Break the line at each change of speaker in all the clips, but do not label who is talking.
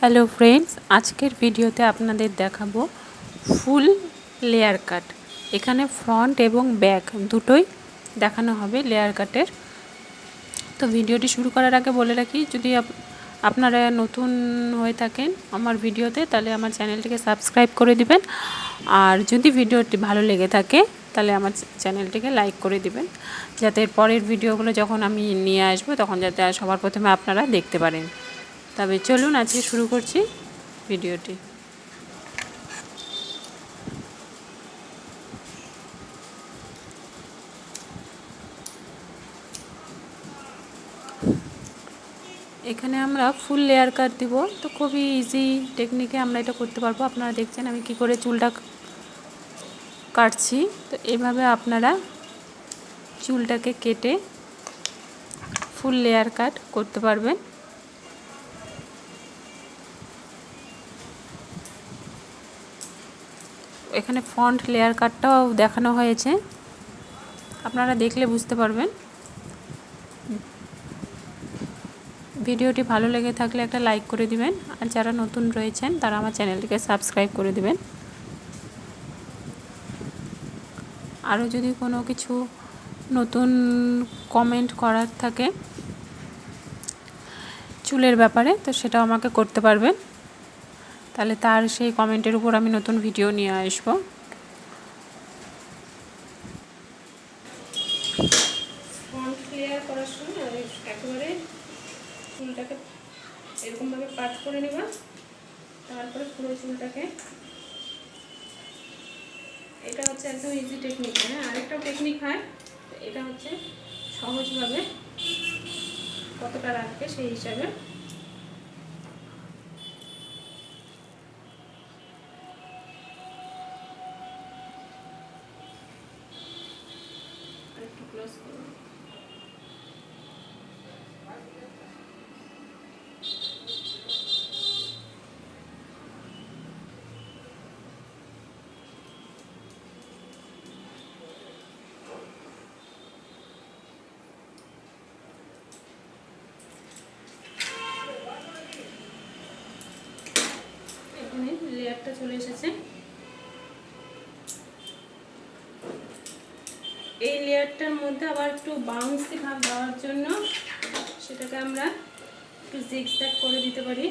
Hello friends, আজকের ভিডিওতে আপনাদের দেখাবো ফুল লেয়ার কাট। এখানে ফ্রন্ট এবং ব্যাক দুটোই দেখানো হবে লেয়ার কাটের। তো ভিডিওটি শুরু করার আগে বলে রাখি, যদি আপনারা নতুন হয়ে থাকেন আমার ভিডিওতে, তাহলে আমার চ্যানেলটিকে সাবস্ক্রাইব করে দিবেন। আর যদি ভিডিওটি ভালো লেগে থাকে তাহলে আমার চ্যানেলটিকে লাইক করে দিবেন, যাতে পরের ভিডিওগুলো যখন আমি নিয়ে আসবো তখন যাতে সবার প্রথমে আপনারা দেখতে পারেন। তবে চলুন আজকে শুরু করছি ভিডিওটি। এখানে আমরা ফুল লেয়ার কাট দিব, তো খুবই ইজি টেকনিকে আমরা এটা করতে পারবো। আপনারা দেখছেন আমি কি করে চুলটা কাটছি। তো এইভাবে আপনারা চুলটাকে কেটে ফুল লেয়ার কাট করতে পারবেন। এখানে ফ্রন্ট লেয়ার কাটটাও দেখানো হয়েছে, আপনারা দেখলে বুঝতে পারবেন। ভিডিওটি ভালো লেগে থাকলে একটা লাইক করে দিবেন, আর যারা নতুন রয়েছেন তারা আমার চ্যানেলটিকে সাবস্ক্রাইব করে দিবেন। আরও যদি কোনো কিছু নতুন কমেন্ট করার থাকে চুলের ব্যাপারে, তো সেটাও আমাকে করতে পারবেন, তাহলে তার সেই কমেন্টের উপর আমি নতুন ভিডিও নিয়ে আসবো। ফ্রন্ট লেয়ার করার সময় একেবারে চুলটাকে এরকমভাবে পাট করে নেবা, তারপরে পুরো চুলটাকে, এটা হচ্ছে একদম ইজি টেকনিক। হ্যাঁ, আরেকটাও টেকনিক হয়, এটা হচ্ছে সহজভাবে কতটা রাখবে সেই হিসাবে। আরেকটু ক্লোজ করুন। এখানে লেয়ারটা চলে এসেছে। এই লেয়ারটার মধ্যে আবার একটু বাউন্সি ভাব দেওয়ার জন্য সেটাকে আমরা একটু জিগজ্যাগ করে দিতে পারি।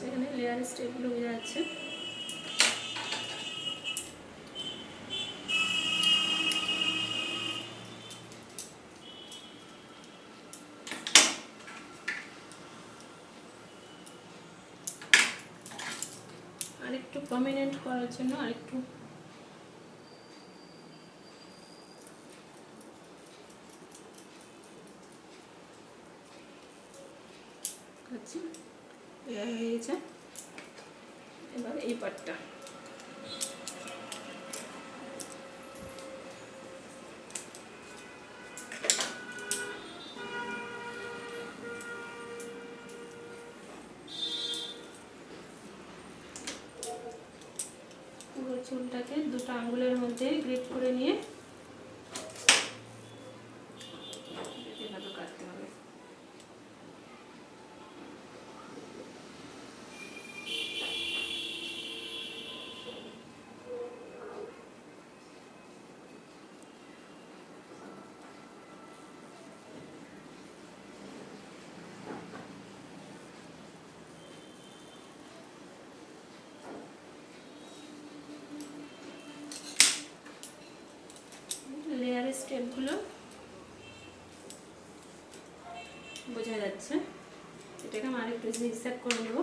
এখানে লেয়ার স্টেপগুলো বোঝা যাচ্ছে। আরেকটু প্রমিনেন্ট করার জন্য আরেকটু হয়ে গেছে। এবার এই পাটটা পুরো চুলটাকে দুটো আঙ্গুলের মধ্যে গ্রিপ করে নিয়ে এভাবে কাটতে হবে। লেয়ারের স্টেপগুলো বোঝা যাচ্ছে। এটাকে আমি আরেকটু জিগজ্যাগ করে নেব।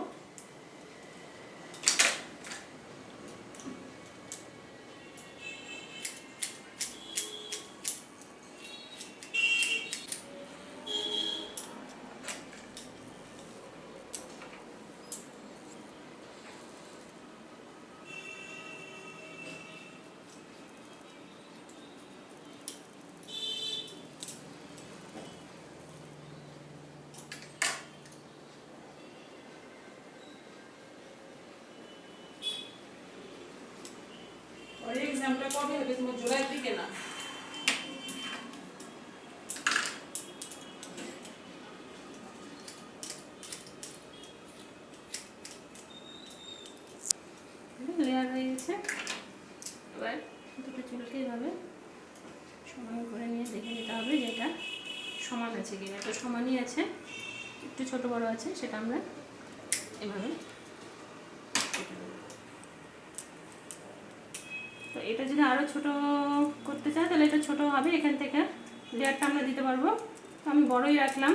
সিরামটা কবে হবে? তোমার জুলাইয়ের দিকে না? লেয়ার হয়ে গেছে। এবার দুটো চুলকে এভাবে সমান করে নিয়ে দেখে নিতে হবে যে এটা সমান আছে কিনা। এটা সমানই আছে, একটু ছোট বড় আছে, সেটা আমরা এভাবে কেটে দেবো। তো এটা যদি আরও ছোট করতে চাই তাহলে এটা ছোট হবে, এখান থেকে লেয়ারটা আমরা দিতে পারবো। তো আমি বড়ই রাখলাম।